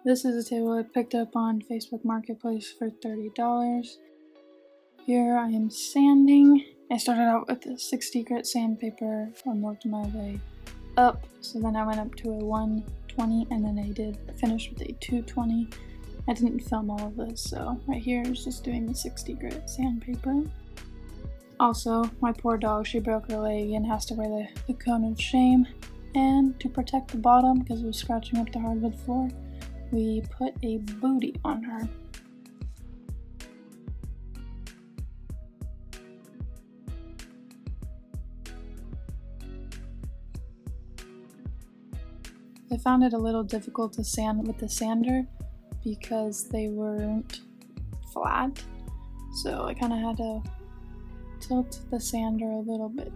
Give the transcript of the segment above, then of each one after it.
This is a table I picked up on Facebook Marketplace for $30. Here I am sanding. I started out with a 60 grit sandpaper and worked my way up. So then I went up to a 120 and then I did finish with a 220. I didn't film all of this, so right here is just doing the 60 grit sandpaper. Also, my poor dog, she broke her leg and has to wear the cone of shame. And to protect the bottom, because it was scratching up the hardwood floor, we put a booty on her. I found it a little difficult to sand with the sander because they weren't flat, so I kind of had to tilt the sander a little bit.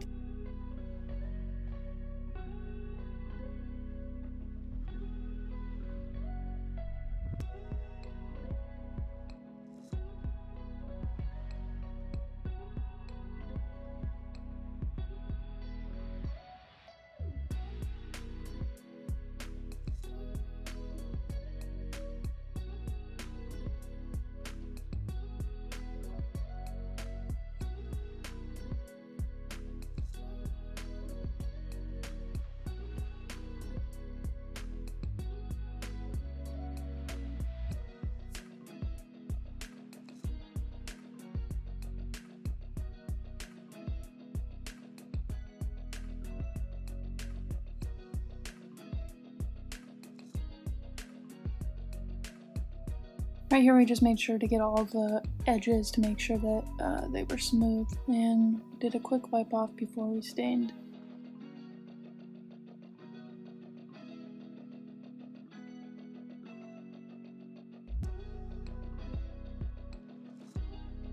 Right here we just made sure to get all the edges to make sure that they were smooth, and did a quick wipe off before we stained.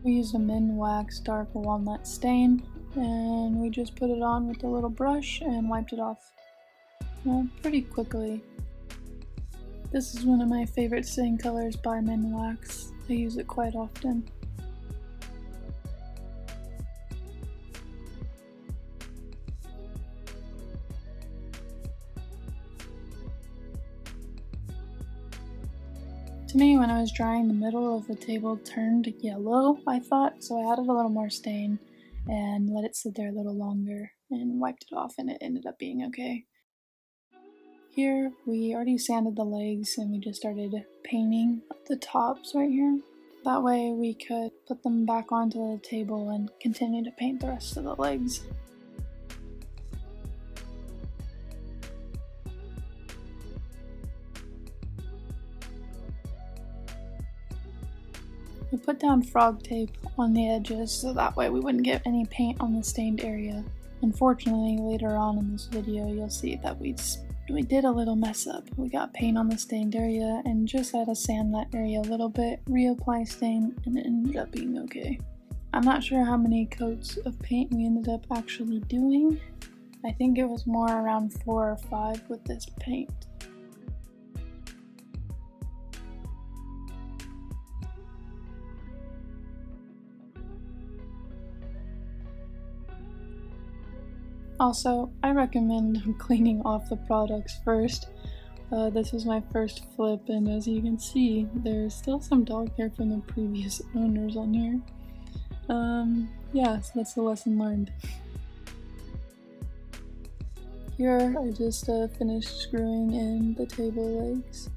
We used a Min Wax Dark Walnut stain, and we just put it on with a little brush and wiped it off pretty quickly. This is one of my favorite stain colors by Min Wax. I use it quite often. To me, when I was drying, the middle of the table turned yellow, I thought, so I added a little more stain and let it sit there a little longer and wiped it off, and it ended up being okay. Here, we already sanded the legs and we just started painting the tops right here. That way we could put them back onto the table and continue to paint the rest of the legs. We put down frog tape on the edges so that way we wouldn't get any paint on the stained area. Unfortunately, later on in this video you'll see that we did a little mess up. We got paint on the stained area and just had to sand that area a little bit, reapply stain, and it ended up being okay. I'm not sure how many coats of paint we ended up actually doing. I think it was more around 4 or 5 with this paint. Also, I recommend cleaning off the products first. This was my first flip, and as you can see, there's still some dog hair from the previous owners on here. Yeah, so that's the lesson learned. Here, I just finished screwing in the table legs.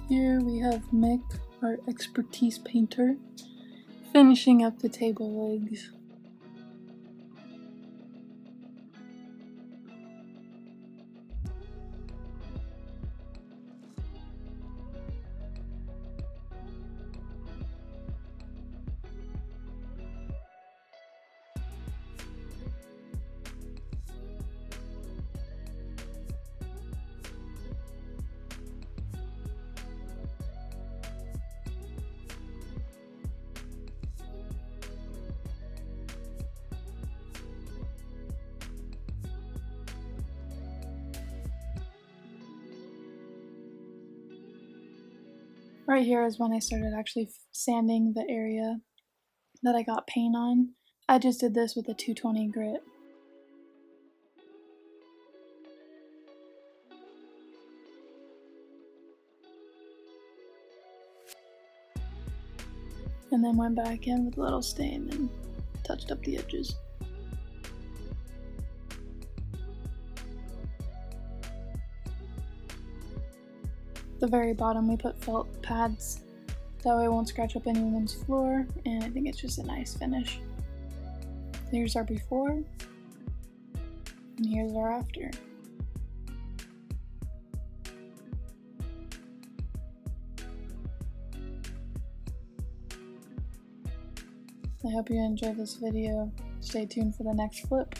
Here we have Mick, our expertise painter, finishing up the table legs. Right here is when I started actually sanding the area that I got paint on. I just did this with a 220 grit. And then went back in with a little stain and touched up the edges. The very bottom we put felt pads, that way it won't scratch up anyone's floor, and I think it's just a nice finish. Here's our before, and here's our after. I hope you enjoyed this video. Stay tuned for the next flip.